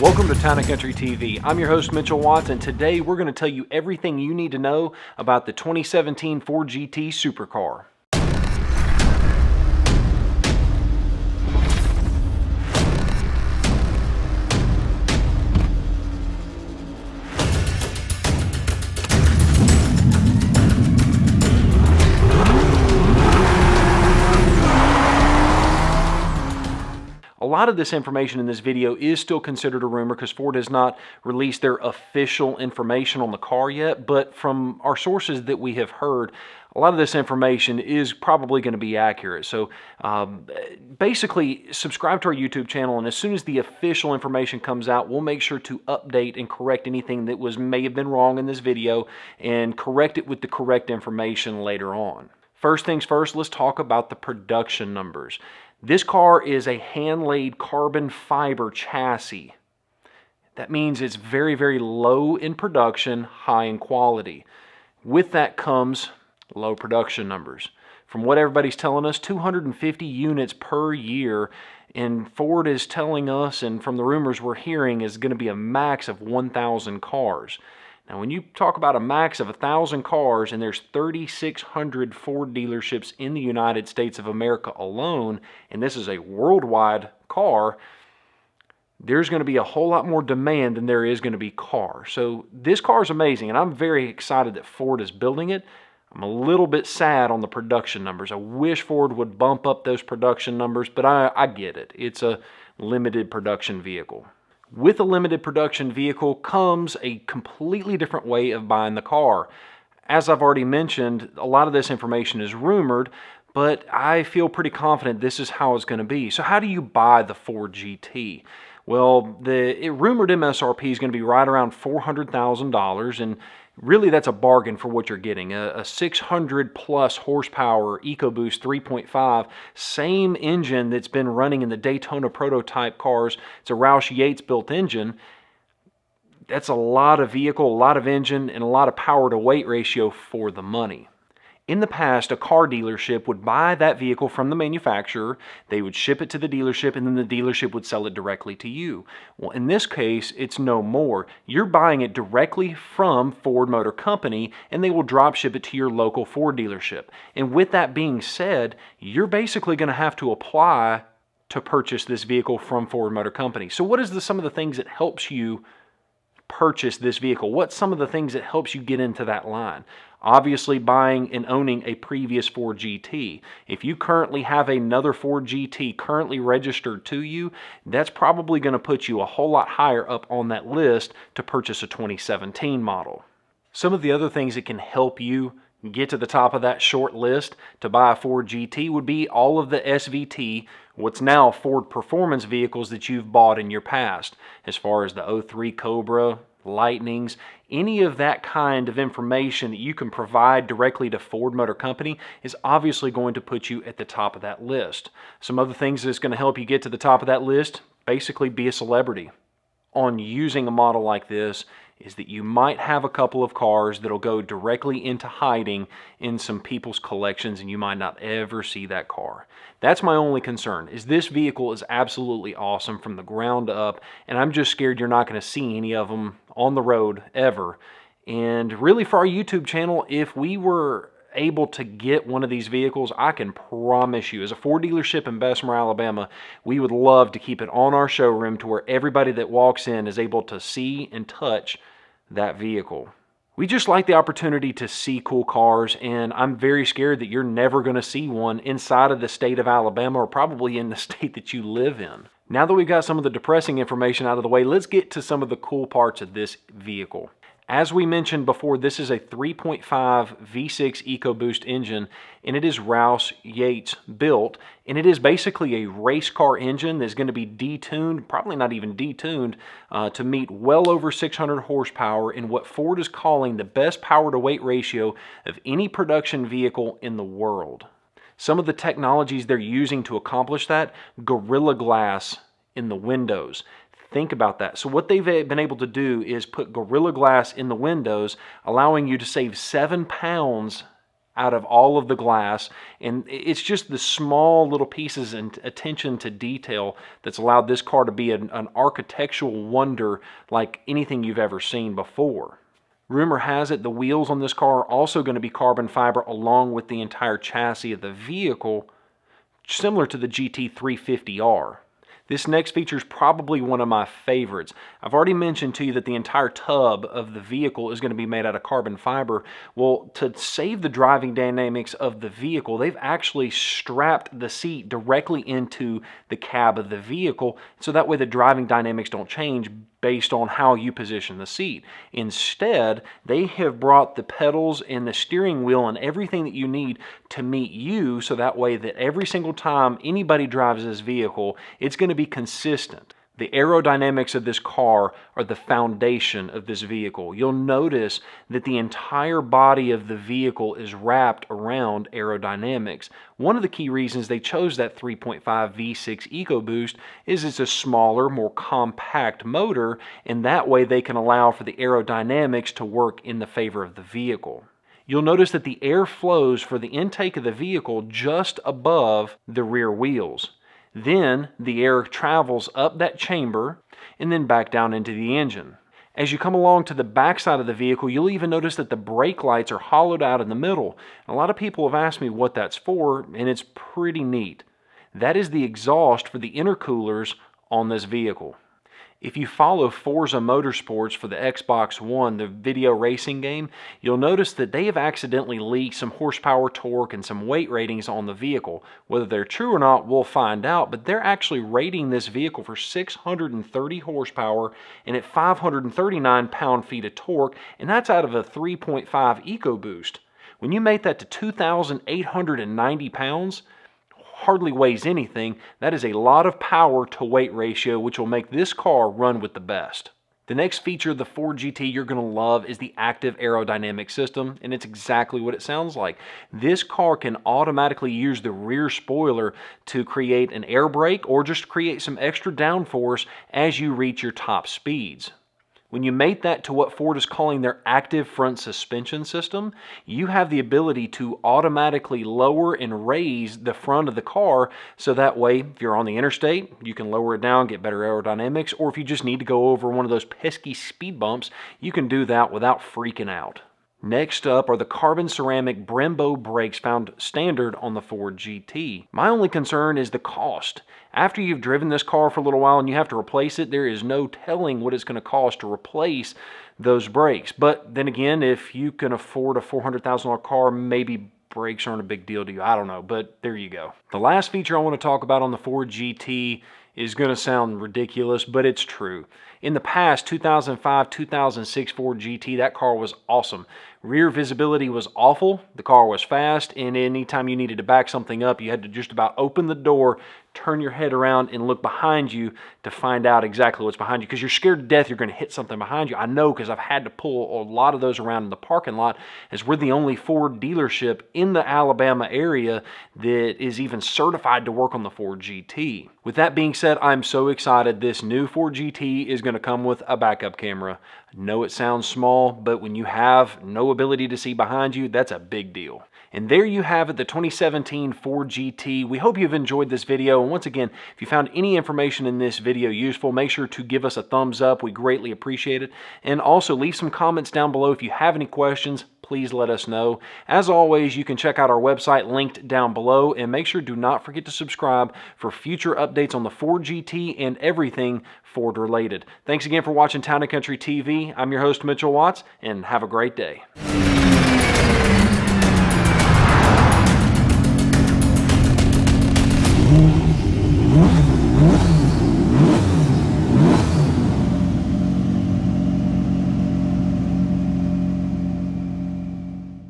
Welcome to Town & Country TV. I'm your host, Mitchell Watts, and today we're going to tell you everything you need to know about the 2017 Ford GT supercar. A lot of this information in this video is still considered a rumor because Ford has not released their official information on the car yet, but from our sources that we have heard, a lot of this information is probably going to be accurate. So basically, subscribe to our YouTube channel, and as soon as the official information comes out, we'll make sure to update and correct anything that may have been wrong in this video and correct it with the correct information later on. First things first, let's talk about the production numbers. This car is a hand-laid carbon fiber chassis. That means it's very, very low in production, high in quality. With that comes low production numbers. From what everybody's telling us, 250 units per year, and Ford is telling us, and from the rumors we're hearing, is going to be a max of 1,000 cars. Now, when you talk about a max of 1,000 cars, and there's 3,600 Ford dealerships in the United States of America alone, and this is a worldwide car, there's going to be a whole lot more demand than there is going to be cars. So this car is amazing, and I'm very excited that Ford is building it. I'm a little bit sad on the production numbers. I wish Ford would bump up those production numbers, but I get it. It's a limited production vehicle. With a limited production vehicle comes a completely different way of buying the car. As I've already mentioned, a lot of this information is rumored, but I feel pretty confident this is how it's going to be. So how do you buy the Ford GT? Well, the rumored MSRP is going to be right around $400,000, and really that's a bargain for what you're getting. A 600 plus horsepower EcoBoost 3.5, same engine that's been running in the Daytona prototype cars. It's a Roush Yates built engine. That's a lot of vehicle, a lot of engine, and a lot of power to weight ratio for the money. In the past, a car dealership would buy that vehicle from the manufacturer, they would ship it to the dealership, and then the dealership would sell it directly to you. Well, in this case, it's no more. You're buying it directly from Ford Motor Company, and they will drop ship it to your local Ford dealership. And with that being said, you're basically going to have to apply to purchase this vehicle from Ford Motor Company. So what is some of the things that helps you purchase this vehicle? What's some of the things that helps you get into that line? Obviously, buying and owning a previous Ford GT. If you currently have another Ford GT currently registered to you, that's probably going to put you a whole lot higher up on that list to purchase a 2017 model. Some of the other things that can help you get to the top of that short list to buy a Ford GT would be all of the SVT, what's now Ford Performance vehicles that you've bought in your past, as far as the 03 Cobra, Lightnings, any of that kind of information that you can provide directly to Ford Motor Company is obviously going to put you at the top of that list. Some other things that's going to help you get to the top of that list, basically be a celebrity on using a model like this, is that you might have a couple of cars that'll go directly into hiding in some people's collections, and you might not ever see that car. That's my only concern, is this vehicle is absolutely awesome from the ground up, and I'm just scared you're not going to see any of them on the road ever. And really, for our YouTube channel, if we were able to get one of these vehicles, I can promise you, as a Ford dealership in Bessemer, Alabama, we would love to keep it on our showroom to where everybody that walks in is able to see and touch that vehicle. We just like the opportunity to see cool cars, and I'm very scared that you're never going to see one inside of the state of Alabama, or probably in the state that you live in. Now that we've got some of the depressing information out of the way, let's get to some of the cool parts of this vehicle. As we mentioned before, this is a 3.5 V6 EcoBoost engine, and it is Roush Yates built, and it is basically a race car engine that's going to be detuned, probably not even detuned, to meet well over 600 horsepower in what Ford is calling the best power to weight ratio of any production vehicle in the world. Some of the technologies they're using to accomplish that: Gorilla Glass in the windows. Think about that. So what they've been able to do is put Gorilla Glass in the windows, allowing you to save 7 pounds out of all of the glass, and it's just the small little pieces and attention to detail that's allowed this car to be an architectural wonder like anything you've ever seen before. Rumor has it the wheels on this car are also going to be carbon fiber along with the entire chassis of the vehicle, similar to the GT350R. This next feature is probably one of my favorites. I've already mentioned to you that the entire tub of the vehicle is going to be made out of carbon fiber. Well, to save the driving dynamics of the vehicle, they've actually strapped the seat directly into the cab of the vehicle, so that way the driving dynamics don't change based on how you position the seat. Instead, they have brought the pedals and the steering wheel and everything that you need to meet you, so that way that every single time anybody drives this vehicle, it's going to be consistent. The aerodynamics of this car are the foundation of this vehicle. You'll notice that the entire body of the vehicle is wrapped around aerodynamics. One of the key reasons they chose that 3.5 V6 EcoBoost is it's a smaller, more compact motor, and that way they can allow for the aerodynamics to work in the favor of the vehicle. You'll notice that the air flows for the intake of the vehicle just above the rear wheels. Then the air travels up that chamber and then back down into the engine. As you come along to the back side of the vehicle, you'll even notice that the brake lights are hollowed out in the middle. A lot of people have asked me what that's for, and it's pretty neat. That is the exhaust for the intercoolers on this vehicle. If you follow Forza Motorsports for the Xbox One, the video racing game, you'll notice that they have accidentally leaked some horsepower, torque, and some weight ratings on the vehicle. Whether they're true or not, we'll find out, but they're actually rating this vehicle for 630 horsepower and at 539 pound-feet of torque, and that's out of a 3.5 EcoBoost. When you make that to 2,890 pounds, hardly weighs anything. That is a lot of power to weight ratio, which will make this car run with the best. The next feature of the Ford GT you're going to love is the active aerodynamic system, and it's exactly what it sounds like. This car can automatically use the rear spoiler to create an air brake or just create some extra downforce as you reach your top speeds. When you mate that to what Ford is calling their active front suspension system, you have the ability to automatically lower and raise the front of the car, so that way, if you're on the interstate, you can lower it down, get better aerodynamics, or if you just need to go over one of those pesky speed bumps, you can do that without freaking out. Next up are the carbon ceramic Brembo brakes found standard on the Ford GT. My only concern is the cost. After you've driven this car for a little while and you have to replace it, there is no telling what it's going to cost to replace those brakes. But then again, if you can afford a $400,000 car, maybe brakes aren't a big deal to you. I don't know, but there you go. The last feature I want to talk about on the Ford GT is going to sound ridiculous, but it's true. In the past, 2005, 2006 Ford GT, that car was awesome. Rear visibility was awful, the car was fast, and anytime you needed to back something up, you had to just about open the door, turn your head around, and look behind you to find out exactly what's behind you, because you're scared to death you're going to hit something behind you. I know, because I've had to pull a lot of those around in the parking lot, as we're the only Ford dealership in the Alabama area that is even certified to work on the Ford GT. With that being said, I'm so excited. This new Ford GT is going to come with a backup camera. I know it sounds small, but when you have no ability to see behind you, that's a big deal. And there you have it, the 2017 Ford GT. We hope you've enjoyed this video. And once again, if you found any information in this video useful, make sure to give us a thumbs up. We greatly appreciate it. And also leave some comments down below if you have any questions. Please let us know. As always, you can check out our website linked down below, and make sure do not forget to subscribe for future updates on the Ford GT and everything Ford related. Thanks again for watching Town & Country TV. I'm your host, Mitchell Watts, and have a great day.